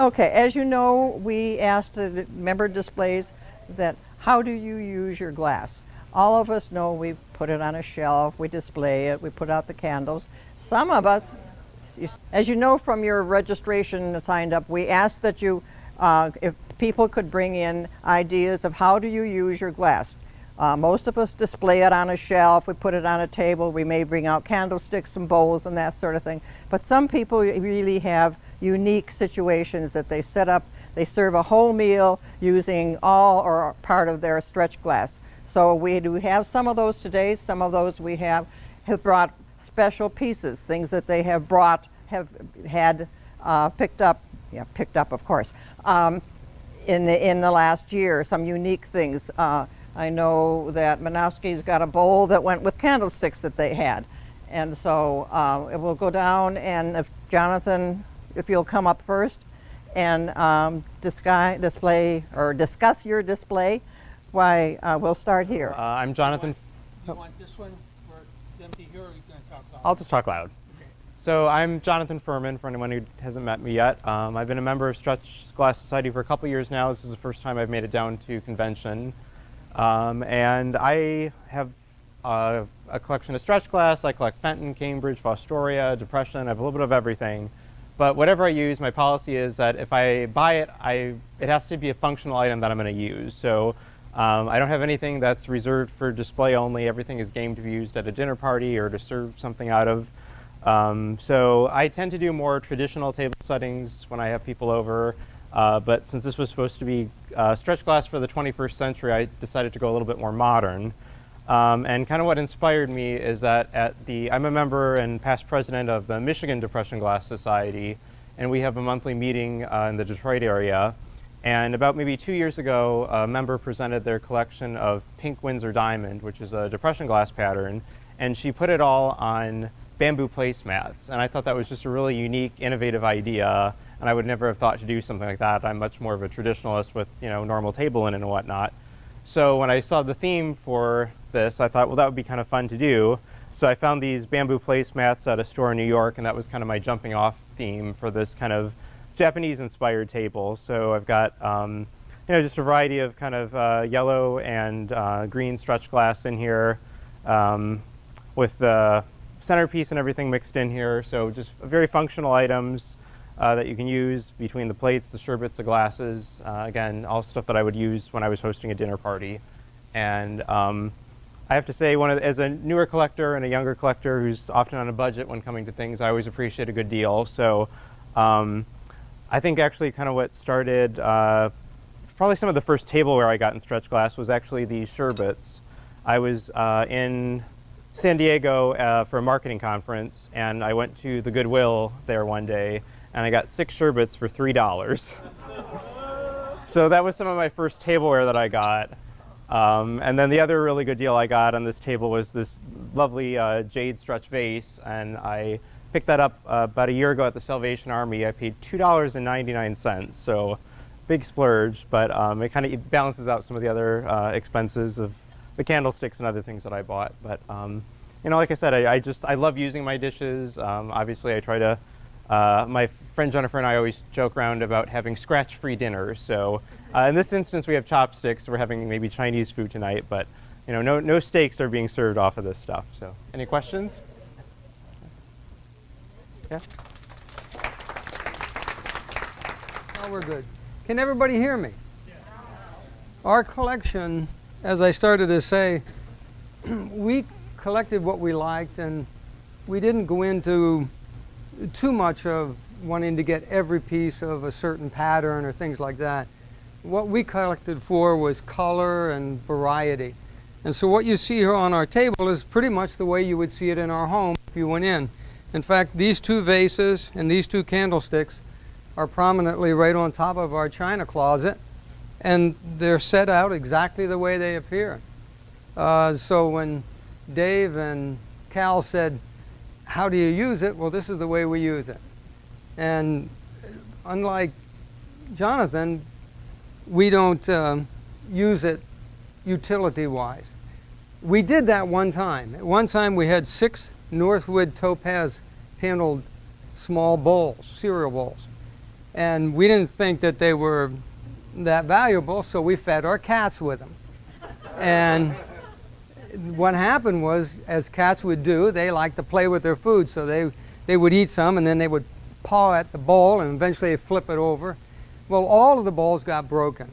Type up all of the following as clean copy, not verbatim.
Okay, as you know, we asked the member displays that how do you use your glass? All of us know we put it on a shelf, we display it, we put out the candles. Some of us, as you know from your registration signed up, we asked that you, if people could bring in ideas of how do you use your glass. Most of us display it on a shelf, we put it on a table, we may bring out candlesticks and bowls and that sort of thing. But some people really have unique situations that they set up. They serve a whole meal using all or part of their stretch glass. So we do have some of those today. Some of those we have brought special pieces, things that they have brought, have had picked up of course, in the last year, some unique things. I know that Manofsky's got a bowl that went with candlesticks that they had. And so it will go down, and if Jonathan, if you'll come up first and discuss your display, why we'll start here. I'm Jonathan. You want this one for them to hear, or are you going to talk loud? I'll just talk loud. Okay. So I'm Jonathan Furman, for anyone who hasn't met me yet. I've been a member of Stretch Glass Society for a couple years now. This is the first time I've made it down to convention. And I have a collection of stretch glass. I collect Fenton, Cambridge, Fostoria, Depression. I have a little bit of everything. But whatever I use, my policy is that if I buy it, it has to be a functional item that I'm going to use. So I don't have anything that's reserved for display only. Everything is game to be used at a dinner party or to serve something out of. So I tend to do more traditional table settings when I have people over. But since this was supposed to be stretch glass for the 21st century, I decided to go a little bit more modern. And kind of what inspired me is that I'm a member and past president of the Michigan Depression Glass Society, and we have a monthly meeting in the Detroit area. And about maybe 2 years ago, a member presented their collection of pink Windsor diamond, which is a depression glass pattern, and she put it all on bamboo placemats. And I thought that was just a really unique, innovative idea, and I would never have thought to do something like that. I'm much more of a traditionalist with, normal table linen and whatnot. So when I saw the theme for this, I thought, well, that would be kind of fun to do. So I found these bamboo placemats at a store in New York, and that was kind of my jumping off theme for this kind of Japanese-inspired table. So I've got, just a variety of kind of yellow and green stretch glass in here, with the centerpiece and everything mixed in here. So just very functional items that you can use between the plates, the sherbets, the glasses. Again, all stuff that I would use when I was hosting a dinner party. And I have to say, as a newer collector and a younger collector who's often on a budget when coming to things, I always appreciate a good deal. So I think actually kind of what started, probably some of the first tableware I got in stretch glass was actually these sherbets. I was in San Diego for a marketing conference, and I went to the Goodwill there one day, and I got 6 sherbets for $3. So that was some of my first tableware that I got. And then the other really good deal I got on this table was this lovely jade stretch vase, and I picked that up about a year ago at the Salvation Army. I paid $2.99, so big splurge, but it kind of balances out some of the other expenses of the candlesticks and other things that I bought. But like I said, I love using my dishes. Obviously, I try to. My friend Jennifer and I always joke around about having scratch-free dinners. So in this instance, we have chopsticks. We're having maybe Chinese food tonight, but no steaks are being served off of this stuff. So any questions? Yeah. Oh, we're good. Can everybody hear me? Yeah. Our collection, as I started to say, we collected what we liked, and we didn't go into too much of wanting to get every piece of a certain pattern or things like that. What we collected for was color and variety. And so what you see here on our table is pretty much the way you would see it in our home if you went in. In fact, these 2 vases and these 2 candlesticks are prominently right on top of our china closet, and they're set out exactly the way they appear. So when Dave and Cal said, how do you use it? Well, this is the way we use it. And unlike Jonathan, we don't use it utility-wise. We did that one time. At one time we had 6 Northwood topaz handled small bowls, cereal bowls. And we didn't think that they were that valuable, so we fed our cats with them. And what happened was, as cats would do, they like to play with their food, so they would eat some and then they would paw at the bowl and eventually they'd flip it over. Well, all of the bowls got broken.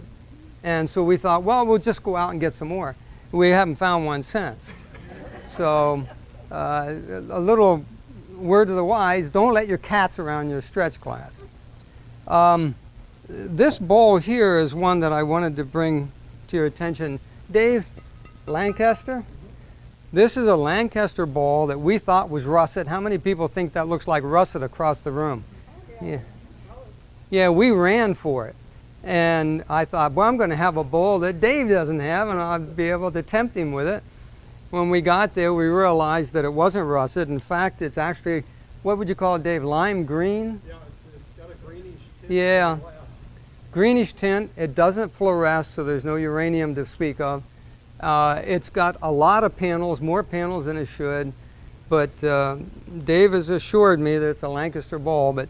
And so we thought, well, we'll just go out and get some more. We haven't found one since. So a little word to the wise, don't let your cats around your stretch class. This bowl here is one that I wanted to bring to your attention. Dave, Lancaster? This is a Lancaster ball that we thought was russet. How many people think that looks like russet across the room? Yeah. Yeah, we ran for it. And I thought, well, I'm going to have a bowl that Dave doesn't have, and I'll be able to tempt him with it. When we got there, we realized that it wasn't russet. In fact, it's actually, what would you call it, Dave? Lime green? Yeah, it's got a greenish tint. Yeah. Greenish tint. It doesn't fluoresce, so there's no uranium to speak of. It's got a lot of panels, more panels than it should. But Dave has assured me that it's a Lancaster ball. But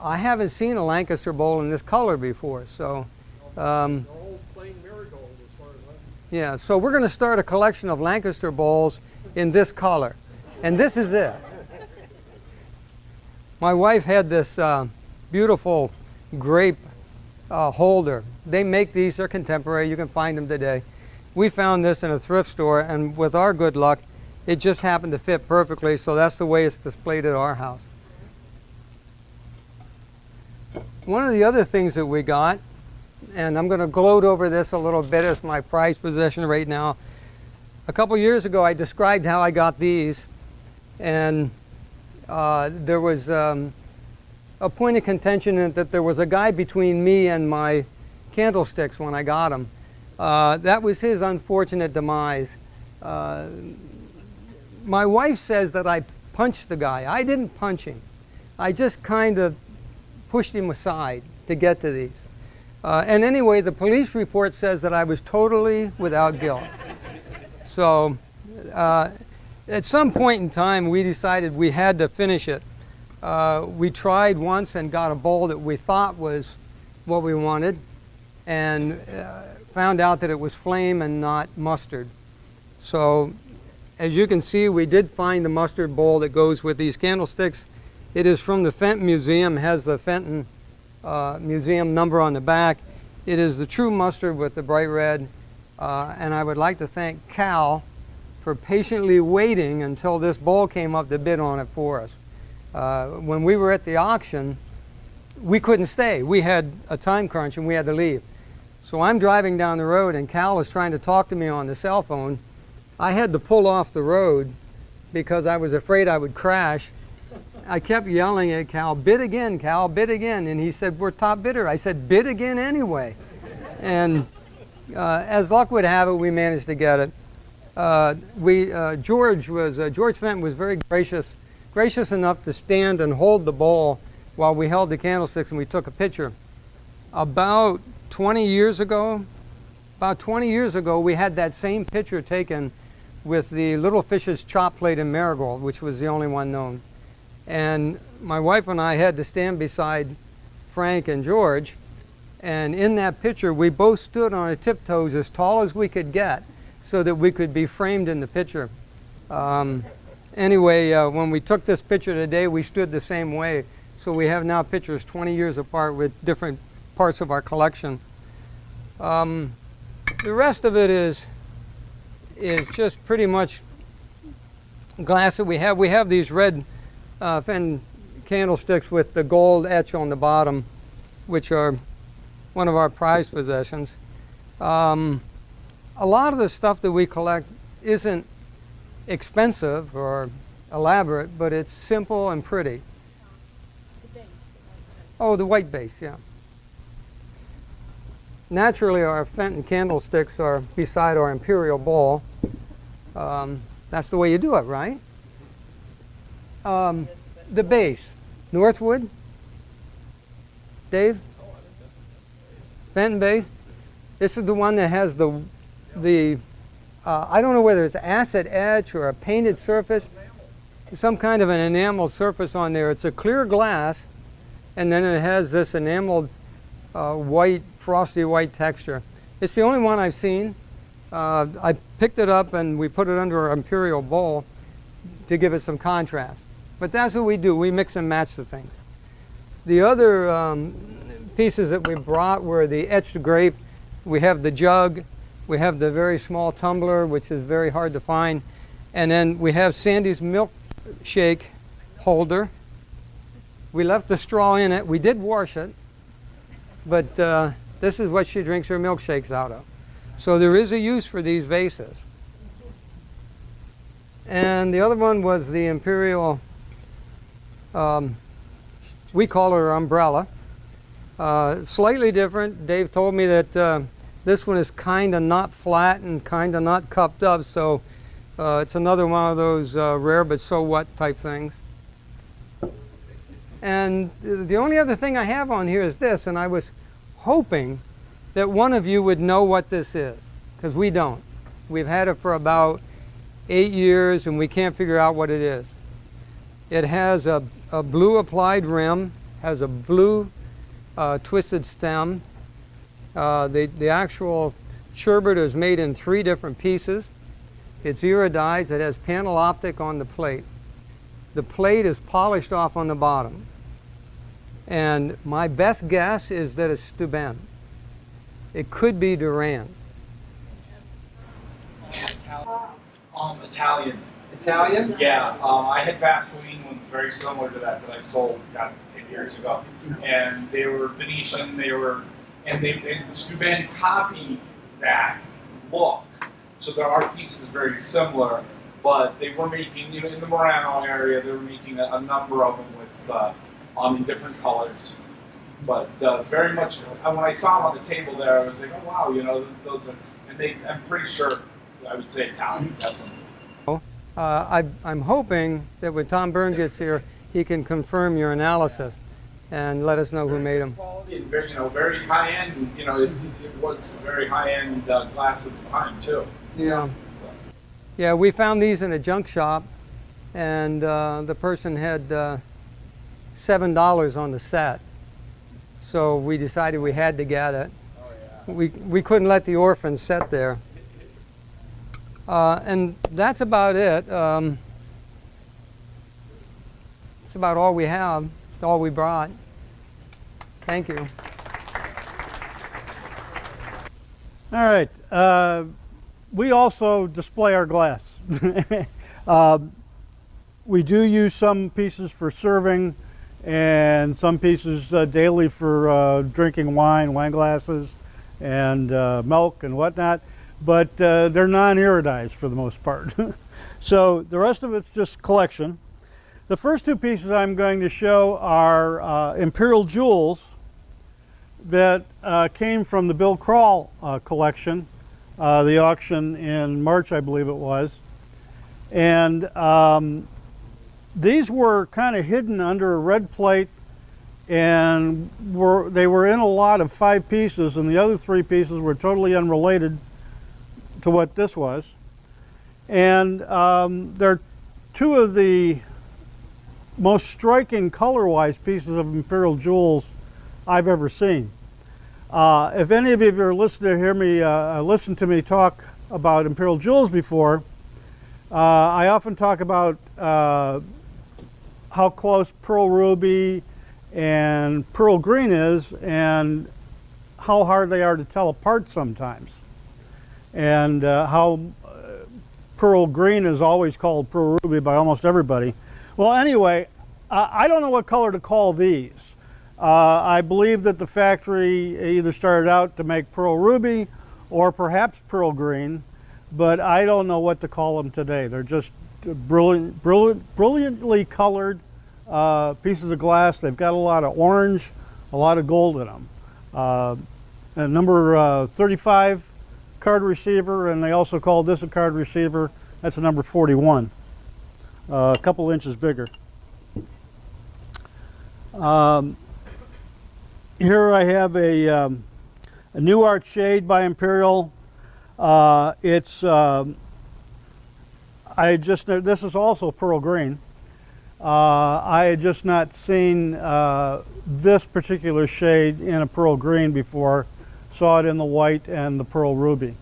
I haven't seen a Lancaster bowl in this color before. So, They're all plain marigold as far as I know. yeah, so we're going to start a collection of Lancaster bowls in this color. And this is it. My wife had this beautiful grape holder. They make these, they're contemporary, you can find them today. We found this in a thrift store, and with our good luck, it just happened to fit perfectly, so that's the way it's displayed at our house. One of the other things that we got, and I'm going to gloat over this a little bit as my prized possession right now. A couple years ago, I described how I got these, and there was a point of contention in that there was a guy between me and my candlesticks when I got them. That was his unfortunate demise. My wife says that I punched the guy. I didn't punch him. I just kind of pushed him aside to get to these. And anyway, the police report says that I was totally without guilt. So at some point in time, we decided we had to finish it. We tried once and got a bowl that we thought was what we wanted, and found out that it was flame and not mustard. So as you can see, we did find the mustard bowl that goes with these candlesticks. It is from the Fenton Museum, has the Fenton Museum number on the back. It is the true mustard with the bright red. And I would like to thank Cal for patiently waiting until this bowl came up to bid on it for us. When we were at the auction, we couldn't stay. We had a time crunch and we had to leave. So I'm driving down the road and Cal was trying to talk to me on the cell phone. I had to pull off the road because I was afraid I would crash. I kept yelling at Cal, bid again, Cal, bid again. And he said, we're top bidder. I said, bid again anyway. And as luck would have it, we managed to get it. George Fenton was very gracious enough to stand and hold the bowl while we held the candlesticks and we took a picture. About 20 years ago, we had that same picture taken with the Little Fish's chop plate and marigold, which was the only one known. And my wife and I had to stand beside Frank and George, and in that picture we both stood on our tiptoes as tall as we could get so that we could be framed in the picture. Anyway, when we took this picture today, we stood the same way. So we have now pictures 20 years apart with different parts of our collection. The rest of it is just pretty much glass that we have. We have these red Fenton candlesticks with the gold etch on the bottom, which are one of our prized possessions. A lot of the stuff that we collect isn't expensive or elaborate, but it's simple and pretty. The base. Oh, the white base, yeah. Naturally, our Fenton candlesticks are beside our imperial bowl. That's the way you do it, right? The base, Northwood. Dave? Fenton base. This is the one that has the I don't know whether it's acid etch or a painted surface, some kind of an enamel surface on there. It's a clear glass, and then it has this enameled white, frosty white texture. It's the only one I've seen. I picked it up and we put it under our imperial bowl to give it some contrast. But that's what we do. We mix and match the things. The other pieces that we brought were the etched grape. We have the jug. We have the very small tumbler, which is very hard to find. And then we have Sandy's milkshake holder. We left the straw in it. We did wash it. But this is what she drinks her milkshakes out of. So there is a use for these vases. And the other one was the imperial, we call her umbrella. Slightly different. Dave told me that this one is kind of not flat and kind of not cupped up, so it's another one of those rare but so what type things. And the only other thing I have on here is this, and I was hoping that one of you would know what this is, because we don't. We've had it for about 8 years and we can't figure out what it is. It has a blue applied rim, has a blue twisted stem. The actual sherbet is made in 3 different pieces. It's iridized. It has panel optic on the plate. The plate is polished off on the bottom. And my best guess is that it's Steuben. It could be Duran. Italian. Italian? Yeah, I had Vaseline ones very similar to that I sold 10 years ago, and they were Venetian. And Steuben copied that look. So there are pieces very similar, but they were making, in the Murano area, they were making a number of them with in different colors. But very much, when I saw them on the table there, I was like, oh wow, those are, and I'm pretty sure, I would say Italian, definitely. I'm hoping that when Tom Byrne gets here, he can confirm your analysis and let us know who made them. Quality and very high end. It was very high end glass at the time too. Yeah. So. Yeah, we found these in a junk shop, and the person had $7 on the set. So we decided we had to get it. Oh, yeah. We couldn't let the orphans sit there. And that's about it. It's about all we have, all we brought. Thank you. All right. We also display our glass. We do use some pieces for serving and some pieces daily for drinking wine glasses, and milk and whatnot. But they're non-iridized for the most part. So the rest of it's just collection. The first 2 pieces I'm going to show are Imperial Jewels that came from the Bill Crawl collection, the auction in March, I believe it was. And these were kind of hidden under a red plate, and they were in a lot of 5 pieces, and the other 3 pieces were totally unrelated to what this was. And they're 2 of the most striking color-wise pieces of Imperial Jewels I've ever seen. If any of you are listening to hear me listen to me talk about Imperial Jewels before, I often talk about how close Pearl Ruby and Pearl Green is, and how hard they are to tell apart sometimes, and how Pearl Green is always called Pearl Ruby by almost everybody. Well, anyway, I don't know what color to call these. I believe that the factory either started out to make Pearl Ruby or perhaps Pearl Green, but I don't know what to call them today. They're just brilliantly colored pieces of glass. They've got a lot of orange, a lot of gold in them. A number 35 card receiver, and they also call this a card receiver. That's a number 41, a couple inches bigger. Here I have a New Art shade by Imperial. This is also Pearl Green. I had just not seen this particular shade in a pearl green before. Saw it in the white and the pearl ruby.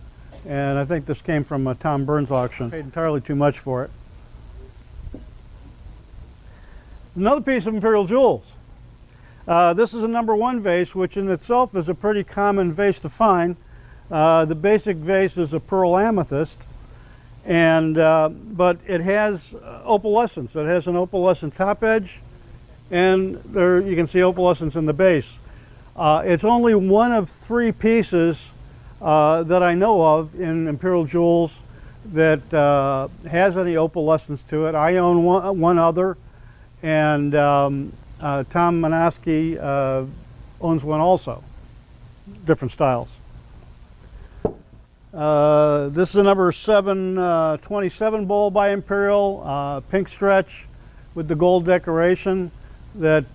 And I think this came from a Tom Burns auction. Paid entirely too much for it. Another piece of Imperial Jewels. This is a #1 vase, which in itself is a pretty common vase to find. The basic vase is a pearl amethyst, and but it has opalescence. It has an opalescent top edge, and there you can see opalescence in the base. It's only one of 3 pieces that I know of in Imperial Jewels that has any opalescence to it. I own one other, and Tom Manaski owns one also, different styles. This is a number 727 bowl by Imperial, pink stretch with the gold decoration that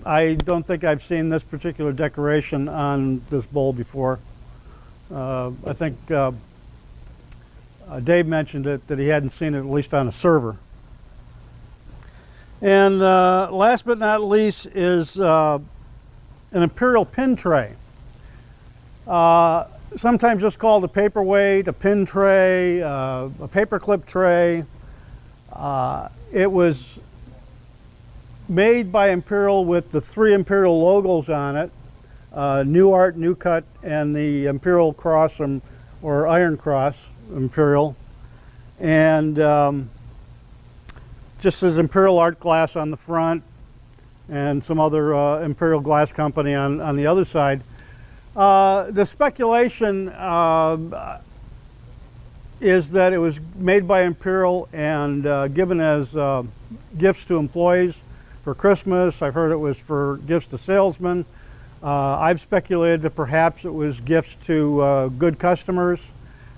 I don't think I've seen this particular decoration on this bowl before. I think Dave mentioned it, that he hadn't seen it at least on a server. And last but not least is an Imperial pin tray. Sometimes just called a paperweight, a pin tray, a paperclip tray. It was made by Imperial with the 3 Imperial logos on it, New Art, New Cut, and the Imperial Cross or Iron Cross Imperial. And just says Imperial Art Glass on the front and some other Imperial Glass Company on the other side. The speculation is that it was made by Imperial and given as gifts to employees for Christmas. I've heard it was for gifts to salesmen. I've speculated that perhaps it was gifts to good customers.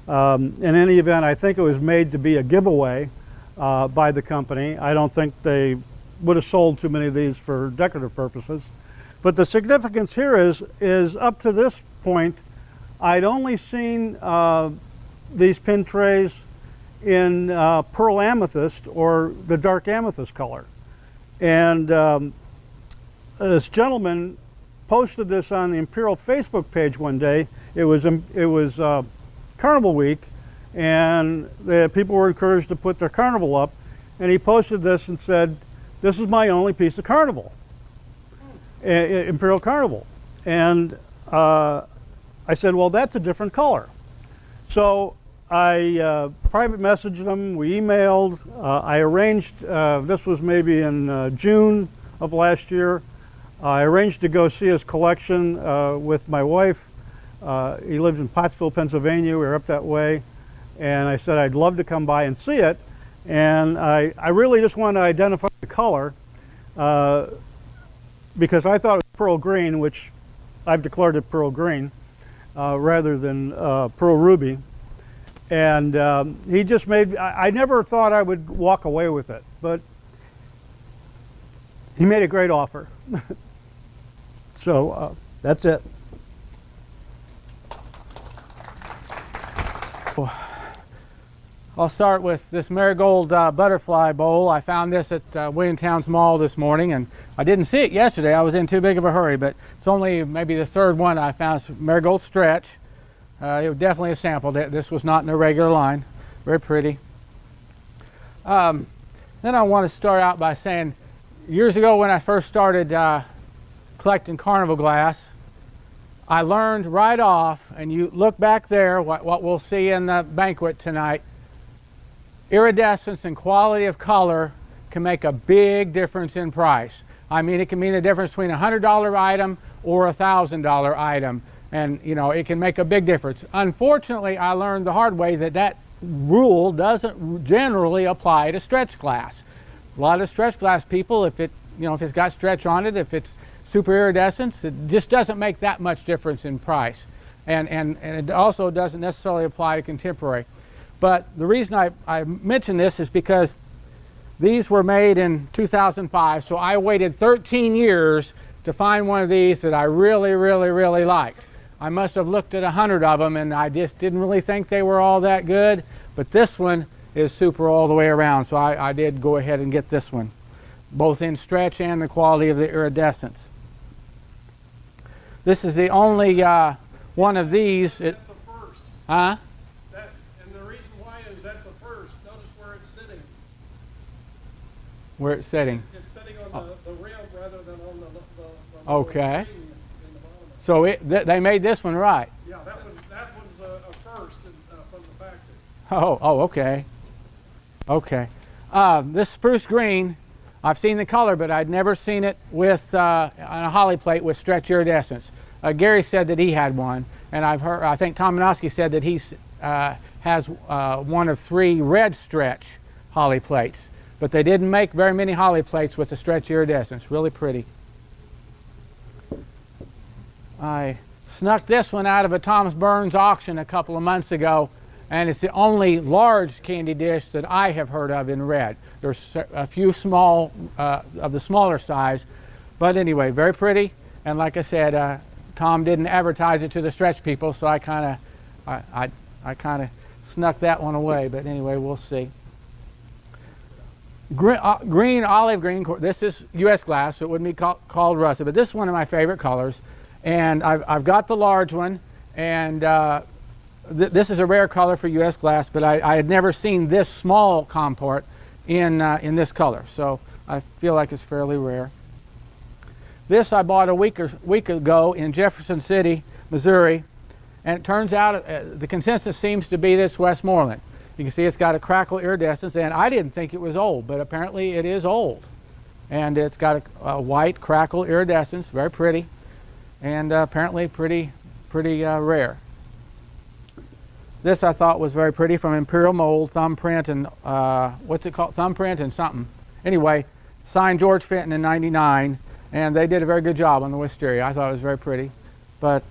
In any event, I think it was made to be a giveaway by the company. I don't think they would have sold too many of these for decorative purposes. But the significance here is up to this point, I'd only seen these pin trays in pearl amethyst or the dark amethyst color. And this gentleman posted this on the Imperial Facebook page one day. It was Carnival week, and the people were encouraged to put their Carnival up. And he posted this and said, "This is my only piece of Carnival, Imperial Carnival." And I said, "Well, that's a different color." So I private messaged him, we emailed, I arranged, this was maybe in June of last year, I arranged to go see his collection with my wife. He lives in Pottsville, Pennsylvania. We were up that way. And I said I'd love to come by and see it. And I really just wanted to identify the color because I thought it was pearl green, which I've declared it pearl green rather than pearl ruby. And he just made, I never thought I would walk away with it, but he made a great offer. So that's it. I'll start with this marigold butterfly bowl. I found this at Williamtown's Mall this morning, and I didn't see it yesterday. I was in too big of a hurry, but it's only maybe the 3rd one I found. It's marigold stretch. It was definitely a sample. This was not in a regular line. Very pretty. Then I want to start out by saying, years ago when I first started collecting Carnival glass, I learned right off, and you look back there, what we'll see in the banquet tonight, iridescence and quality of color can make a big difference in price. I mean, it can mean the difference between a $100 item or a $1,000 item. And, you know, it can make a big difference. Unfortunately, I learned the hard way that rule doesn't generally apply to stretch glass. A lot of stretch glass people, if it's got stretch on it, if it's super iridescence, it just doesn't make that much difference in price. And it also doesn't necessarily apply to contemporary. But the reason I mention this is because these were made in 2005, so I waited 13 years to find one of these that I really, really, really liked. I must have looked at 100 of them and I just didn't really think they were all that good, but this one is super all the way around. So I did go ahead and get this one, both in stretch and the quality of the iridescence. This is the only one of these. That's the first. Huh? And the reason why is that's the first. Notice where it's sitting. Where it's sitting. It's sitting on the rim rather than on the Okay. in the bottom. So they made this one right. Yeah, that one's a first from the factory. Oh, okay. Okay. This spruce green, I've seen the color, but I'd never seen it with on a holly plate with stretch iridescence. Gary said that he had one, and I think Tom Minoski said that he has one of 3 red stretch holly plates, but they didn't make very many holly plates with the stretch iridescence. Really pretty. I snuck this one out of a Thomas Burns auction a couple of months ago, and it's the only large candy dish that I have heard of in red. There's a few small of the smaller size, but anyway, very pretty. And like I said, Tom didn't advertise it to the stretch people, so I kind of snuck that one away. But anyway, we'll see. Green, olive green. This is U.S. glass, so it wouldn't be called russet, but this is one of my favorite colors. And I've got the large one, and this is a rare color for U.S. glass, but I had never seen this small comport in this color, so I feel like it's fairly rare. This I bought a week ago in Jefferson City, Missouri, and it turns out the consensus seems to be this Westmoreland. You can see it's got a crackle iridescence, and I didn't think it was old, but apparently it is old. And it's got a white crackle iridescence, very pretty, and apparently pretty rare. This I thought was very pretty, from Imperial Mold, thumbprint, and what's it called? Thumbprint and something. Anyway, signed George Fenton in '99, and they did a very good job on the wisteria. I thought it was very pretty. But,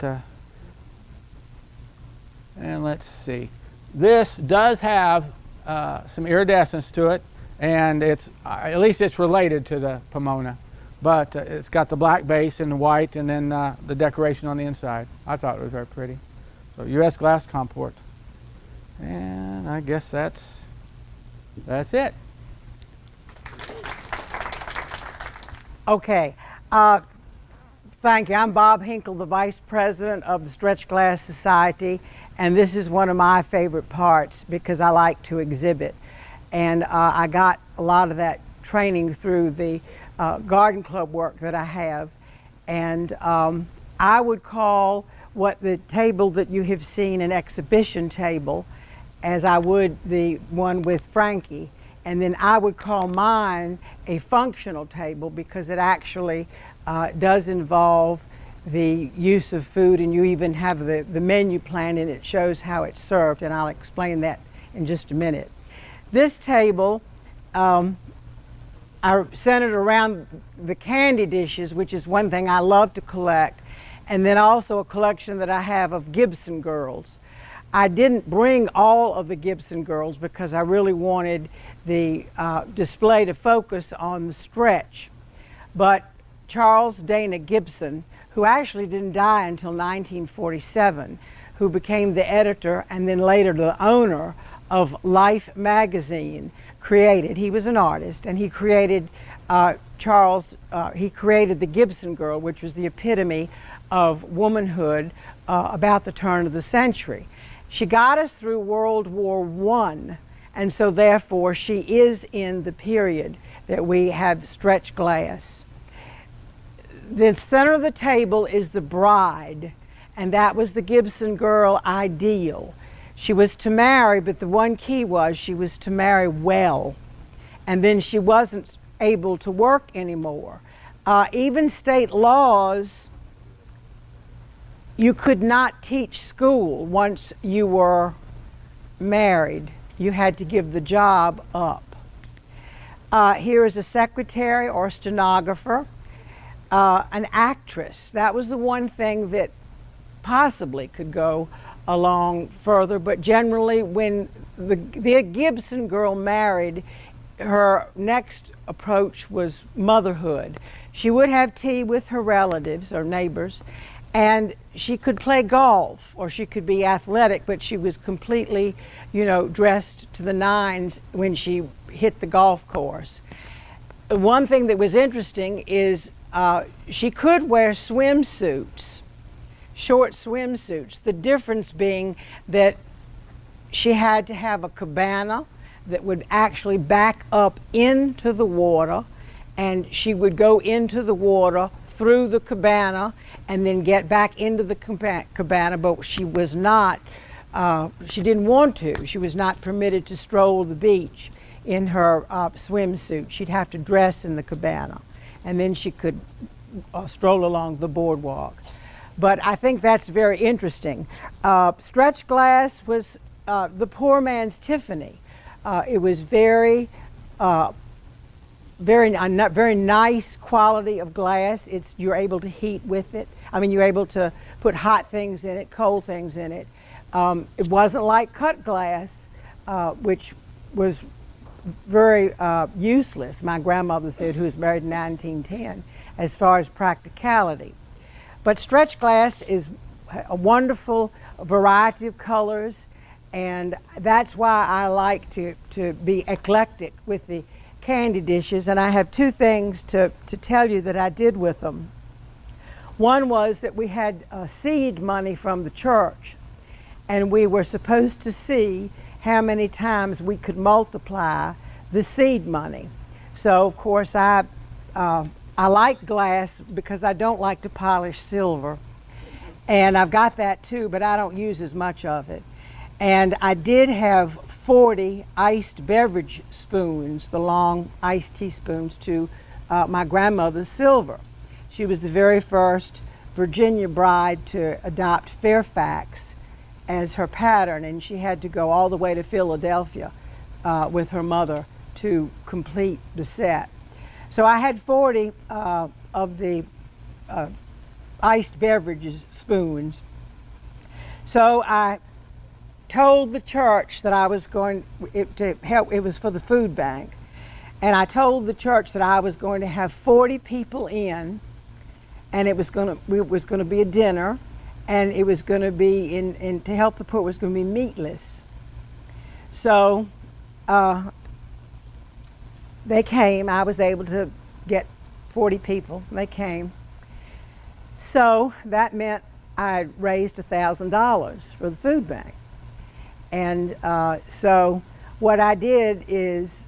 and let's see. This does have some iridescence to it, and it's at least it's related to the Pomona. But it's got the black base and the white, and then the decoration on the inside. I thought it was very pretty. So U.S. glass comport. And I guess that's it. Okay. Thank you. I'm Bob Hinkle, the Vice President of the Stretch Glass Society, and this is one of my favorite parts because I like to exhibit. And I got a lot of that training through the garden club work that I have. And I would call what the table that you have seen an exhibition table, as I would the one with Frankie. And then I would call mine a functional table because it actually does involve the use of food, and you even have the menu plan, and it shows how it's served, and I'll explain that in just a minute. This table, I centered around the candy dishes, which is one thing I love to collect, and then also a collection that I have of Gibson girls. I didn't bring all of the Gibson girls because I really wanted the display to focus on the stretch. But Charles Dana Gibson, who actually didn't die until 1947, who became the editor and then later the owner of Life magazine, he was an artist, and he created he created the Gibson girl, which was the epitome of womanhood about the turn of the century. She got us through World War I, and so therefore she is in the period that we have stretch glass. The center of the table is the bride, and that was the Gibson girl ideal. She was to marry, but the one key was she was to marry well, and then she wasn't able to work anymore. Even state laws, you could not teach school once you were married. You had to give the job up. Here is a secretary or stenographer, an actress. That was the one thing that possibly could go along further, but generally when the Gibson girl married, her next approach was motherhood. She would have tea with her relatives or neighbors, And she could play golf or she could be athletic, but she was completely, dressed to the nines when she hit the golf course. One thing that was interesting is she could wear swimsuits, short swimsuits. The difference being that she had to have a cabana that would actually back up into the water, and she would go into the water through the cabana and then get back into the cabana, but she was not, she didn't want to. She was not permitted to stroll the beach in her swimsuit. She'd have to dress in the cabana, and then she could stroll along the boardwalk. But I think that's very interesting. Stretch glass was the poor man's Tiffany. It was very nice quality of glass. You're able to heat with it. I mean, you're able to put hot things in it, cold things in it. It wasn't like cut glass, which was very useless, my grandmother said, who was married in 1910, as far as practicality. But stretch glass is a wonderful variety of colors, and that's why I like to be eclectic with the candy dishes. And I have two things to tell you that I did with them. One was that we had seed money from the church, and we were supposed to see how many times we could multiply the seed money. So of course I like glass because I don't like to polish silver, and I've got that too, but I don't use as much of it. And I did have 40 iced beverage spoons, the long iced teaspoons, to my grandmother's silver. She was the very first Virginia bride to adopt Fairfax as her pattern, and she had to go all the way to Philadelphia with her mother to complete the set. So I had 40 of the iced beverages spoons. So I told the church that I was going to help. It was for the food bank, and I told the church that I was going to have 40 people in, and it was going to be a dinner, and it was going to be in to help the poor. It was going to be meatless. So they came. I was able to get 40 people. They came. So that meant I raised $1,000 for the food bank. And so what I did is,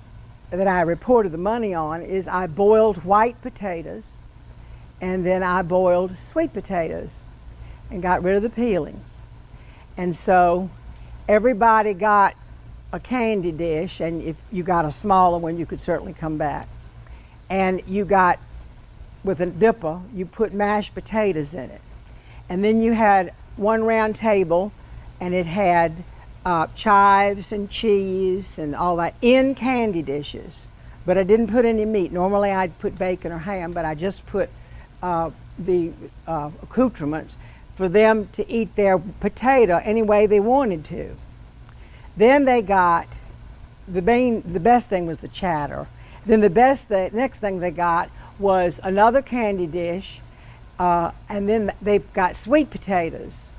that I reported the money on, is I boiled white potatoes, and then I boiled sweet potatoes and got rid of the peelings. And so everybody got a candy dish, and if you got a smaller one, you could certainly come back. And you got, with a dipper, you put mashed potatoes in it. And then you had one round table, and it had chives and cheese and all that in candy dishes. But I didn't put any meat. Normally I'd put bacon or ham, but I just put the accoutrements for them to eat their potato any way they wanted to. Then they got, the best thing was the chatter. Then the next thing they got was another candy dish, and then they got sweet potatoes.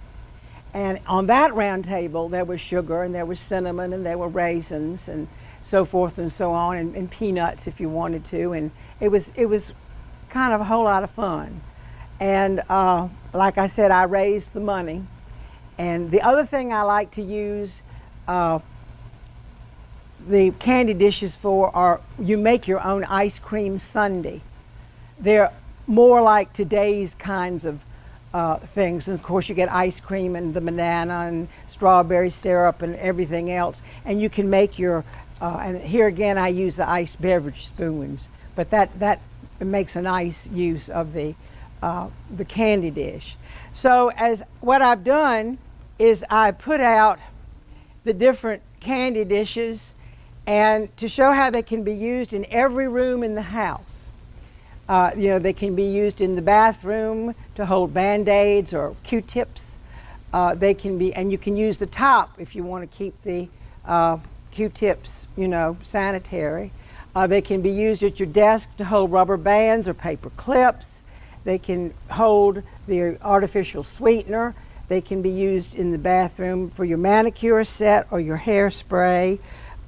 And on that round table there was sugar, and there was cinnamon, and there were raisins, and so forth and so on, and peanuts if you wanted to. And it was kind of a whole lot of fun. And like I said, I raised the money. And the other thing I like to use the candy dishes for are, you make your own ice cream sundae. They're more like today's kinds of things. And of course you get ice cream and the banana and strawberry syrup and everything else. And you can make your, and here again I use the iced beverage spoons, but that makes a nice use of the candy dish. So what I've done is I put out the different candy dishes, and to show how they can be used in every room in the house. They can be used in the bathroom to hold Band-Aids or Q-tips. They can be, and you can use the top if you want to keep the Q-tips, sanitary. They can be used at your desk to hold rubber bands or paper clips. They can hold the artificial sweetener. They can be used in the bathroom for your manicure set or your hairspray,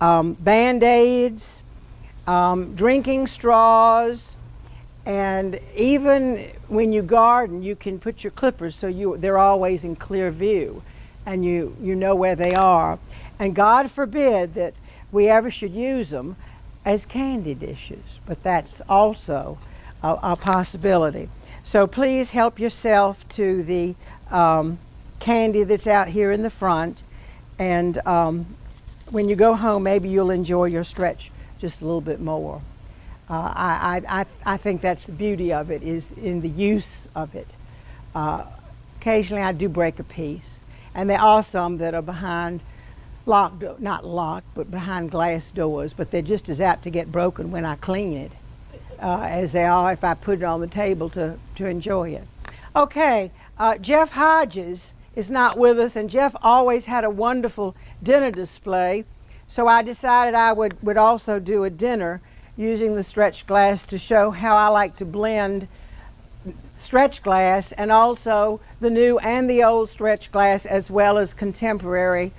Band-Aids, drinking straws, and even when you garden, you can put your clippers so they're always in clear view and you know where they are. And God forbid that we ever should use them as candy dishes, but that's also a possibility. So please help yourself to the candy that's out here in the front, and when you go home, maybe you'll enjoy your stretch just a little bit more. I think that's the beauty of it, is in the use of it. Occasionally I do break a piece, and there are some that are behind not locked, but behind glass doors, but they're just as apt to get broken when I clean it as they are if I put it on the table to enjoy it. Okay, Jeff Hodges is not with us, and Jeff always had a wonderful dinner display, so I decided I would also do a dinner using the stretch glass to show how I like to blend stretch glass and also the new and the old stretch glass, as well as contemporary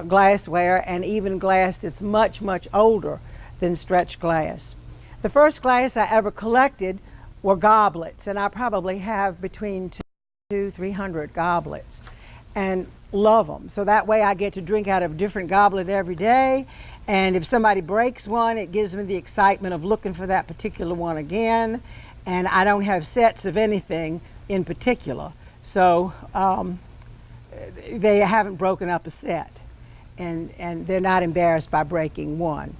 glassware and even glass that's much, much older than stretch glass. The first glass I ever collected were goblets, and I probably have between 200-300 goblets and love them. So that way I get to drink out of a different goblet every day, and if somebody breaks one, it gives me the excitement of looking for that particular one again, and I don't have sets of anything in particular. So they haven't broken up a set, and they're not embarrassed by breaking one.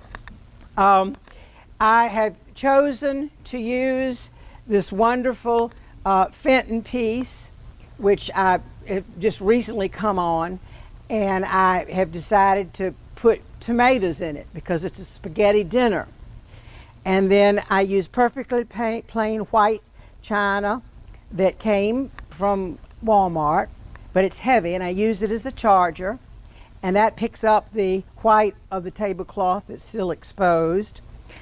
I have chosen to use this wonderful Fenton piece, which I have just recently come on, and I have decided to put tomatoes in it because it's a spaghetti dinner. And then I use perfectly plain white china that came from Walmart, but it's heavy, and I use it as a charger, and that picks up the white of the tablecloth that's still exposed.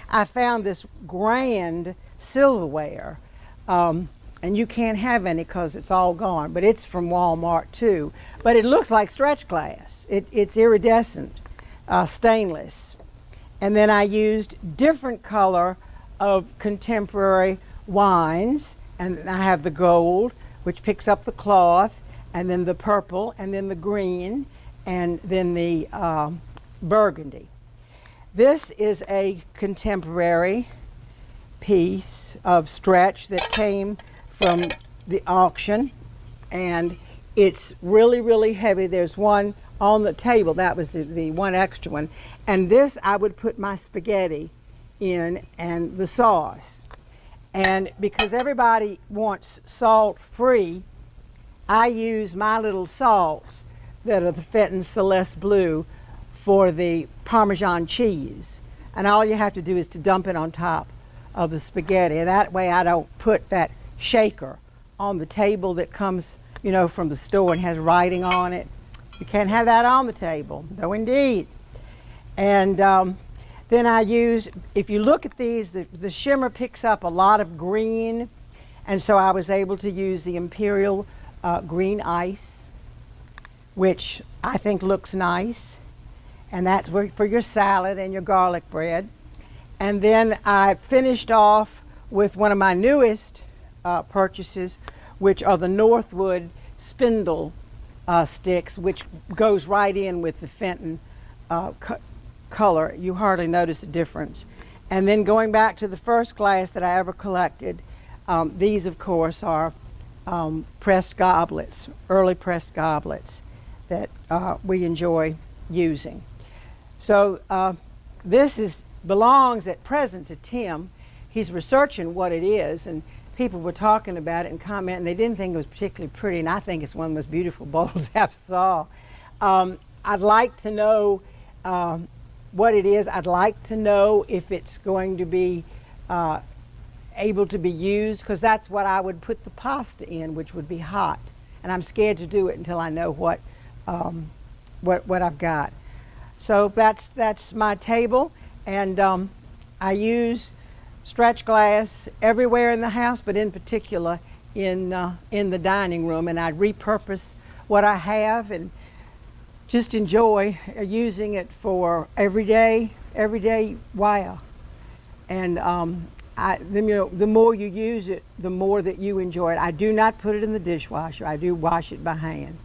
I found this grand silverware, and you can't have any because it's all gone, but it's from Walmart too. But it looks like stretch glass. It's iridescent, stainless. And then I used different color of contemporary wines, and I have the gold, which picks up the cloth, and then the purple, and then the green, and then the burgundy. This is a contemporary piece of stretch that came from the auction, and it's really, really heavy. There's one on the table, that was the one extra one, and this I would put my spaghetti in and the sauce. And because everybody wants salt free, I use my little salts that are the Fenton Celeste Blue for the Parmesan cheese, and all you have to do is to dump it on top of the spaghetti, and that way I don't put that shaker on the table that comes, you know, from the store and has writing on it. You can't have that on the table, no indeed. And then I use, if you look at these, the shimmer picks up a lot of green, and so I was able to use the Imperial green ice, which I think looks nice, and that's for your salad and your garlic bread. And then I finished off with one of my newest purchases, which are the Northwood spindle sticks, which goes right in with the Fenton color. You hardly notice a difference. And then going back to the first glass that I ever collected, these of course are pressed goblets, early pressed goblets that we enjoy using. So this belongs at present to Tim. He's researching what it is, and people were talking about it and commenting. They didn't think it was particularly pretty, and I think it's one of the most beautiful bowls I've saw. I'd like to know what it is. I'd like to know if it's going to be able to be used, because that's what I would put the pasta in, which would be hot. And I'm scared to do it until I know what I've got. So that's my table, and I use stretch glass everywhere in the house, but in particular in the dining room, and I'd repurpose what I have and just enjoy using it for everyday wow. And the more you use it, the more that you enjoy it. I do not put it in the dishwasher. I do wash it by hand,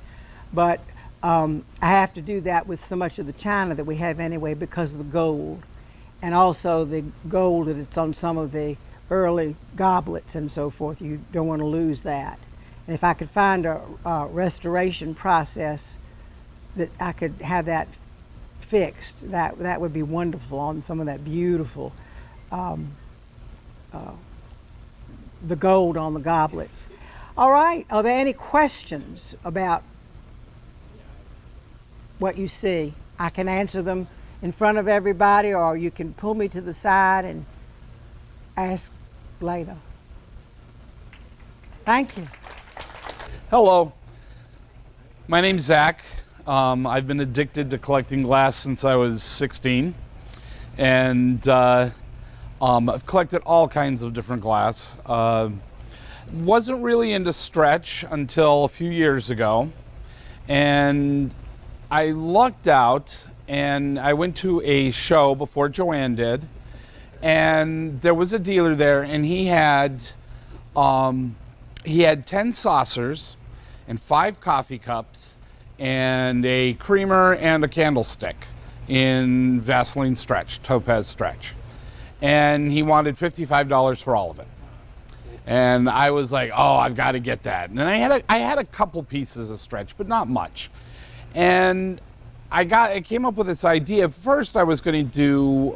but I have to do that with so much of the china that we have anyway because of the gold, and also the gold that it's on some of the early goblets and so forth. You don't want to lose that. And if I could find a restoration process that I could have that fixed, that would be wonderful on some of that beautiful the gold on the goblets. All right, are there any questions about what you see? I can answer them in front of everybody, or you can pull me to the side and ask later. Thank you. Hello, my name's Zach. I've been addicted to collecting glass since I was 16, and I've collected all kinds of different glass. Wasn't really into stretch until a few years ago, and I lucked out and I went to a show before Joanne did, and there was a dealer there, and he had 10 saucers and 5 coffee cups and a creamer and a candlestick in Vaseline stretch, topaz stretch. And he wanted $55 for all of it. And I was like, oh, I've got to get that. And I had a couple pieces of stretch, but not much. And I came up with this idea. First, I was going to do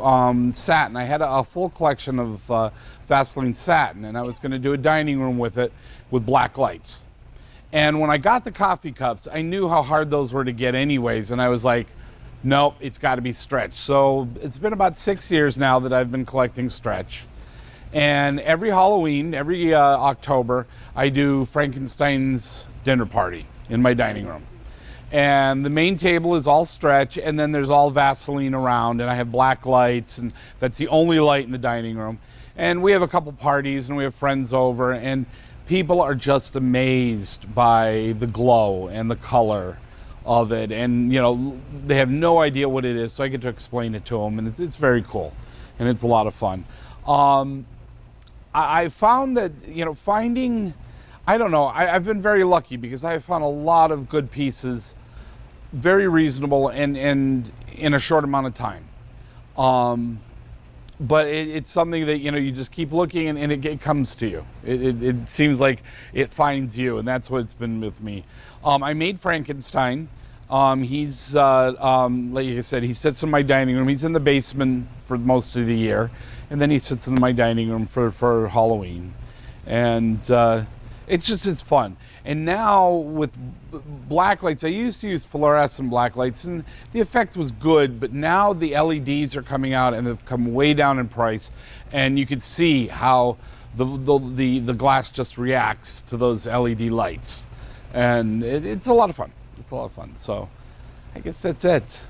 satin. I had a full collection of Vaseline satin, and I was going to do a dining room with it with black lights. And when I got the coffee cups, I knew how hard those were to get anyways, and I was like, nope, it's got to be stretch. So it's been about 6 years now that I've been collecting stretch. And every Halloween, every October, I do Frankenstein's dinner party in my dining room. And the main table is all stretch, and then there's all Vaseline around, and I have black lights, and that's the only light in the dining room. And we have a couple parties, and we have friends over, and people are just amazed by the glow and the color of it, and you know, they have no idea what it is, so I get to explain it to them, and it's very cool, and it's a lot of fun. I found that, you know, I've been very lucky because I've found a lot of good pieces, very reasonable and in a short amount of time. But it's something that, you know, you just keep looking and it comes to you. It seems like it finds you, and that's what it's been with me. I made Frankenstein. He's, like I said, he sits in my dining room. He's in the basement for most of the year, and then he sits in my dining room for Halloween. And it's fun. And now with black lights, I used to use fluorescent black lights, and the effect was good, but now the LEDs are coming out and they've come way down in price, and you can see how the glass just reacts to those LED lights. And it's a lot of fun. It's a lot of fun. So I guess that's it.